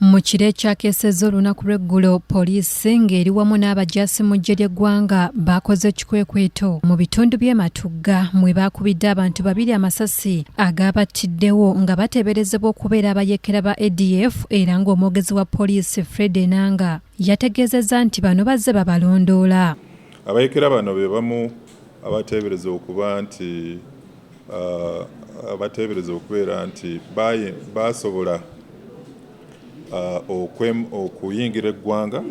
Mu kiro ekyakesezza olunaku lw'eggulo, poliisi ng'eri wamu n'abajaasi mu ggye ly'eggwanga baakoze ekikwekweto mu bitundu by'ematugga mwe baakubidde abantu babiri amasasi agaabattiddewo nga bateeberezebwa okubeera abayekera ba ADF, era ng'omwogezi wa poliisi Fred Enanga yategeezezza nti bano bazze babalondoola. Abayekera bano be bamu abateebereza okuba nti okubeera nti baasobola okuyingira eggwanga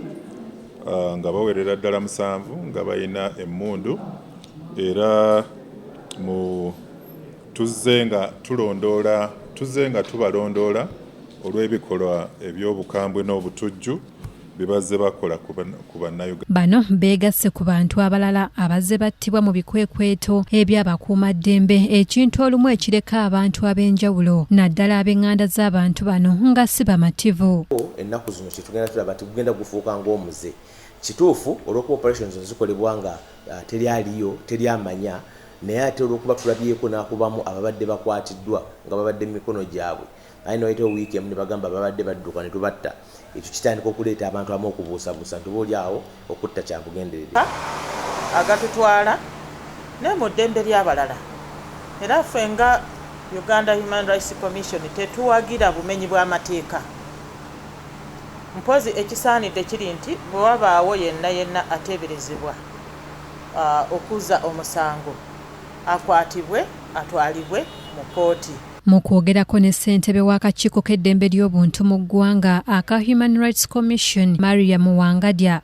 nga bawerera ddala 7 nga balina emmundu, era tuzze nga tubalondoola olw'ebikolwa eby'obukambwe n'obutujju bibazze bakola ku bannayuganda. Bano beegasse ku bantu abalala abazze battibwa mu bikwekweto eby'abakuumaddembe, ekintu olumu ekireka abantu ab'enjawulo naddala ab'eŋŋanda z'abantu bano nga si bamativu. Ennaku zino kyetugenda tulaba tugenda gufuuka ng'omuze. Kituufu olw'okuba operations zikolebwa nga teryamanya, naye ate olw'okuba tulabyeko n'akubamu ababadde bakwatiddwa nga babadde mu mikono gyabwe. Ayina wayita wiiki emu ne bagamba babadde badduka ne tubatta. Ekyo kitandika okuleeta abantu abamu okubuusabuusa nti boolyawo okutta kya bugendererwa agatutwala ne mu ddembe ly'abalala. Era ffe nga Uganda Human Rights Commission tetuwagira bumenyi bw'amateeka. Mpozi ekisaanidde kiri nti bwe wabaawo yenna ateeberezebwa okuzza omusango akwatibwe atwalibwe mu kooti. Mu kwogerako ne ssentebe w'akakiiko k'eddembe ly'obuntu mu ggwanga aka Human Rights Commission, Mariam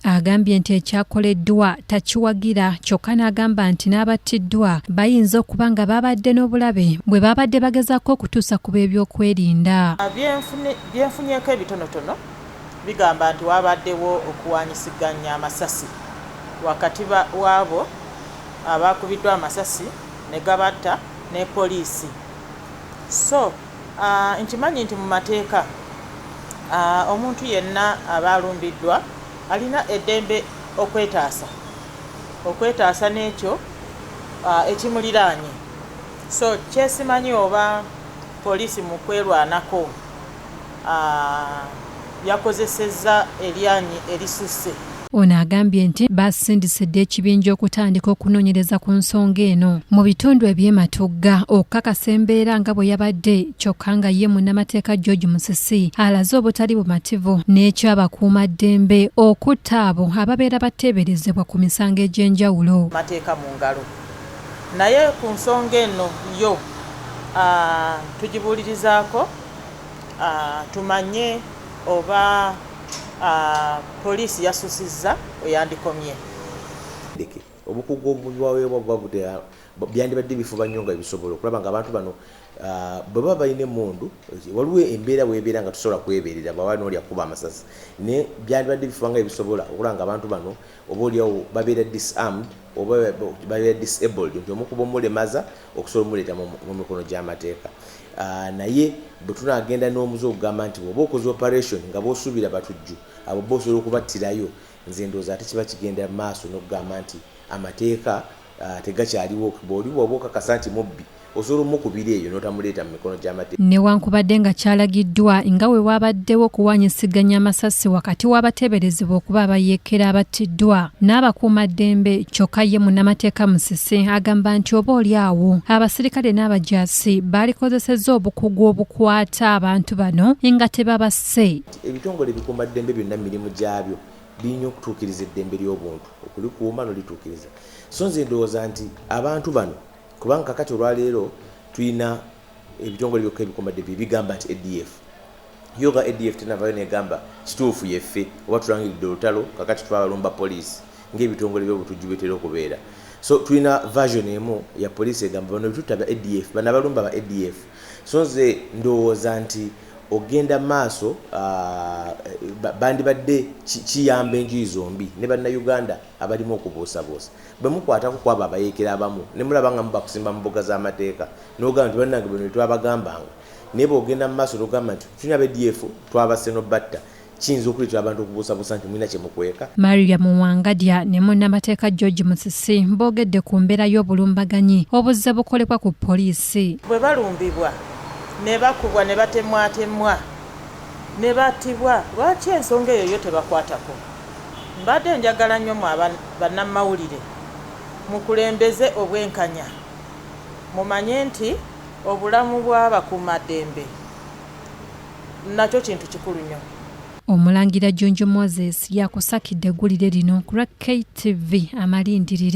agambye nti ekyakoleddwa takiwagira, kyokka n'agamba nti n'abattiddwa bayinza okuba nga babadde n'obulabe bwe babadde bagezaako okutuusa ku b'ebyokwerinda. Byenfunyeko ebitonotono bigamba nti wabaddewo okuwanyisiganya amasasi wakati waabo abakubiddwa amasasi ne gabatta ne poliisi. So nkimanyi nti mu mateeka omuntu yenna abaalumbiddwa alina eddembe okwetaasa n'ekyo ekimuliraanye. So kyesimanyi oba poliisi mu kwerwanako yakozesezza eryanyi erisusse. Ono agambye nti basindisidde ekibinja okutandika okunoonyereza ku nsonga eno mu bitundu eby'ematugga okukakasa embeera nga bwe yabadde, kyokka nga ye munnamateeka George Musisi alaze obutali bumativu n'ekyabakuumaddembe okutta abo ababeera bateeberezebwa ku misango egy'enjawulo. Mateeka mu ngalo, naye ku nsonga eno yo tugibuulirizaako tumanye oba poliisi yasusizza oyandikomye. Obukugu obubaweebwa byandibadde bifuba nnyo nga bisobola okulaba nga abantu bano bwe baba balina emmundu, waliwo embeera weebeera nga tusobola kwebeerera bwaba n'olya kuba amasasi, naye byandibadde bifuba nga bisobola okulaba nga abantu bano oba olyawo babeera disarmed oba babeera disabled, nti omukuba omulemaza okusobola omuleeta mu mikono gy'amateeka. Naye bwe tunaagenda n'omuze okugamba nti bw'oba okoze operation nga b'osuubira batujju abo b'osobola okubattirayo, nze ndowooza ate kiba kigenda mu maaso n'okugamba nti amateeka tegakyaliwo. Bw'oliwo oba okakasa nti mubbi osobola omukubira eyo n'otamuleeta mu mikono gy'amateeka. Newankubadde nga kyalagiddwa nga we waabaddewo okuwanyisiganya amasasi wakati w'abateeberezebwa okuba abayekera abattiddwa n'abakuumaddembe, kyokka ye munnamateeka Musisi agamba nti oba olyawo abasirikale n'abajaasi baalikozesezza obukugu obukwata abantu bano nga tebabasse. Ebitongole ebikuumaddembe byonna mirimu gyabyo birina okutuukiriza eddembe ly'obuntu, okulikuuma n'olituukiriza. So nze ndowooza nti abantu bano, kubanga kakati olwaleero tulina ebitongole byokka ebikuumaddembe bigamba nti ADF. Yo nga ADF tenavayo negamba kituufu yeffe oba tulangiridde olutalo kakati twabalumba poliisi ng'ebitongole by'obutujju bitera okubeera. So tulina version emu ya poliisi egamba bano ebitutta ba ADF, bano abalumba ba ADF. So nze ndowooza nti ogenda maaso bandibadde kiyamba enjuyi zombi ne bannayuganda abalimu okubuusabuusa. Bwe mukwatako kwabo abayekera abamu ne mulaba nga muba kusimba mu mbuga z'amateeka n'ogamba nti bannange bano twabagambanga, naye bw'ogenda mu maaso n'ogamba nti tulina BDF twabasse n'obatta, kiyinza okuleetera abantu okubuusabuusa nti mulina kye mukweka. Mariam ne munnamateeka George Musisi boogedde ku mbeera y'obulumbaganyi obuzze bukolebwa ku poliisi. Bwe balumbibwa ne bakubwa ne batemwatemwa ne battibwa. Lwaki ensonga eyo yo tebakwatako? Mbadde njagala nnyo bannamawulire mukulembeze obwenkanya, mumanye nti obulamu bw'abakuumaddembe nakyo kintu kikulu nnyo. Omulangira Jonjo Moses yakusakidde eggulire lino ku lwa KTV Amalindirire.